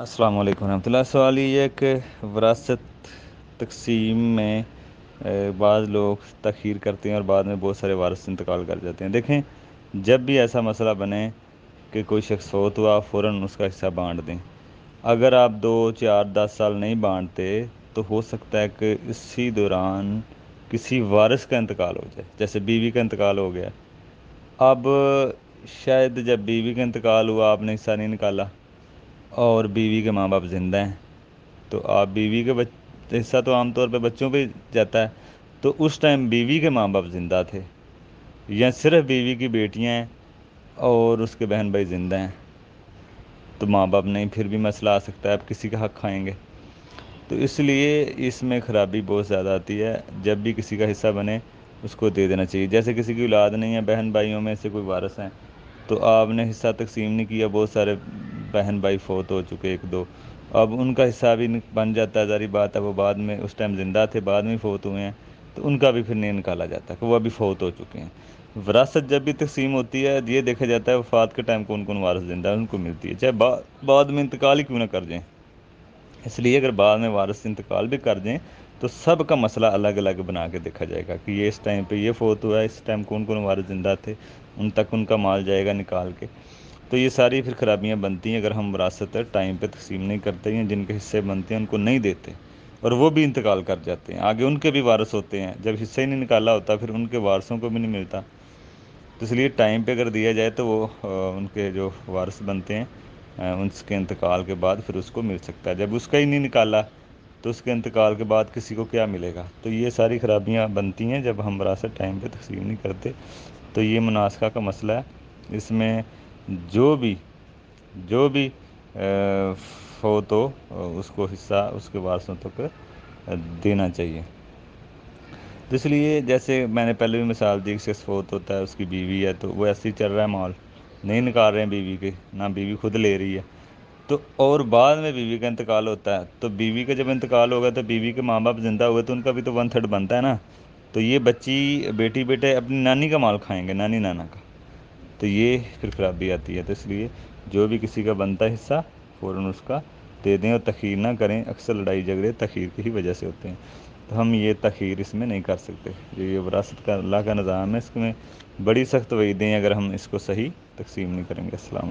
السلام علیکم ورحمۃ اللہ۔ سوال یہ ہے کہ وراثت تقسیم میں بعض لوگ تاخیر کرتے ہیں اور بعد میں بہت سارے وارث انتقال کر جاتے ہیں۔ دیکھیں، جب بھی ایسا مسئلہ بنے کہ کوئی شخص فوت ہوا، فوراً اس کا حصہ بانٹ دیں۔ اگر آپ 2 4 10 سال نہیں بانٹتے تو ہو سکتا ہے کہ اسی دوران کسی وارث کا انتقال ہو جائے، جیسے بیوی کا انتقال ہو گیا۔ اب شاید جب بیوی کا انتقال ہوا آپ نے حصہ نہیں نکالا اور بیوی کے ماں باپ زندہ ہیں، تو آپ بیوی کے حصہ تو عام طور پہ بچوں پہ جاتا ہے، تو اس ٹائم بیوی کے ماں باپ زندہ تھے، یا صرف بیوی کی بیٹیاں ہیں اور اس کے بہن بھائی زندہ ہیں، تو ماں باپ نہیں، پھر بھی مسئلہ آ سکتا ہے، آپ کسی کا حق کھائیں گے۔ تو اس لیے اس میں خرابی بہت زیادہ آتی ہے۔ جب بھی کسی کا حصہ بنے اس کو دے دینا چاہیے۔ جیسے کسی کی اولاد نہیں ہے، بہن بھائیوں میں سے کوئی وارث ہیں، تو آپ نے حصہ تقسیم نہیں کیا، بہت سارے بہن بھائی فوت ہو چکے، 1 2، اب ان کا حصہ بھی بن جاتا ہے، ظاہری بات ہے وہ بعد میں اس ٹائم زندہ تھے، بعد میں فوت ہوئے ہیں، تو ان کا بھی پھر نہیں نکالا جاتا کہ وہ ابھی فوت ہو چکے ہیں۔ وراثت جب بھی تقسیم ہوتی ہے، یہ دیکھا جاتا ہے وفات کے ٹائم کون کون وارث زندہ ہے، ان کو ملتی ہے، چاہے بعد میں انتقال ہی کیوں نہ کر جائیں۔ اس لیے اگر بعد میں وارث انتقال بھی کر دیں تو سب کا مسئلہ الگ الگ بنا کے دیکھا جائے گا کہ یہ اس ٹائم پہ یہ فوت ہوا ہے، اس ٹائم کون کون وارث زندہ تھے، ان تک ان کا مال جائے گا نکال کے۔ تو یہ ساری پھر خرابیاں بنتی ہیں اگر ہم وراثت ٹائم پہ تقسیم نہیں کرتے ہیں، جن کے حصے بنتے ہیں ان کو نہیں دیتے اور وہ بھی انتقال کر جاتے ہیں، آگے ان کے بھی وارث ہوتے ہیں، جب حصہ ہی نہیں نکالا ہوتا پھر ان کے وارثوں کو بھی نہیں ملتا۔ تو اس لیے ٹائم پہ اگر دیا جائے تو وہ ان کے جو وارث بنتے ہیں ان کے انتقال کے بعد پھر اس کو مل سکتا ہے، جب اس کا ہی نہیں نکالا تو اس کے انتقال کے بعد کسی کو کیا ملے گا۔ تو یہ ساری خرابیاں بنتی ہیں جب ہم وراثت ٹائم پہ تقسیم نہیں کرتے۔ تو یہ مناسخہ کا مسئلہ ہے، اس میں جو بھی فوت ہو اس کو حصہ اس کے وارثوں تک دینا چاہیے۔ تو اس لیے جیسے میں نے پہلے بھی مثال دی، شخص فوت ہوتا ہے، اس کی بیوی ہے، تو وہ ایسے ہی چل رہا ہے مال، نہیں نکال رہے ہیں بیوی کے، نہ بیوی خود لے رہی ہے، تو اور بعد میں بیوی کا انتقال ہوتا ہے، تو بیوی کا جب انتقال ہوگا تو بیوی کے ماں باپ زندہ ہوئے تو ان کا بھی تو 1/3 بنتا ہے نا، تو یہ بچی بیٹی بیٹے اپنی نانی کا مال کھائیں گے، نانی نانا کا، تو یہ پھر خرابی آتی ہے۔ تو اس لیے جو بھی کسی کا بنتا ہے حصہ فوراً اس کا دے دیں اور تاخیر نہ کریں، اکثر لڑائی جھگڑے تاخیر کی ہی وجہ سے ہوتے ہیں، تو ہم یہ تاخیر اس میں نہیں کر سکتے۔ یہ وراثت کا اللہ کا نظام ہے، اس میں بڑی سخت وعیدیں ہیں اگر ہم اس کو صحیح تقسیم نہیں کریں گے۔ السلام علیکم۔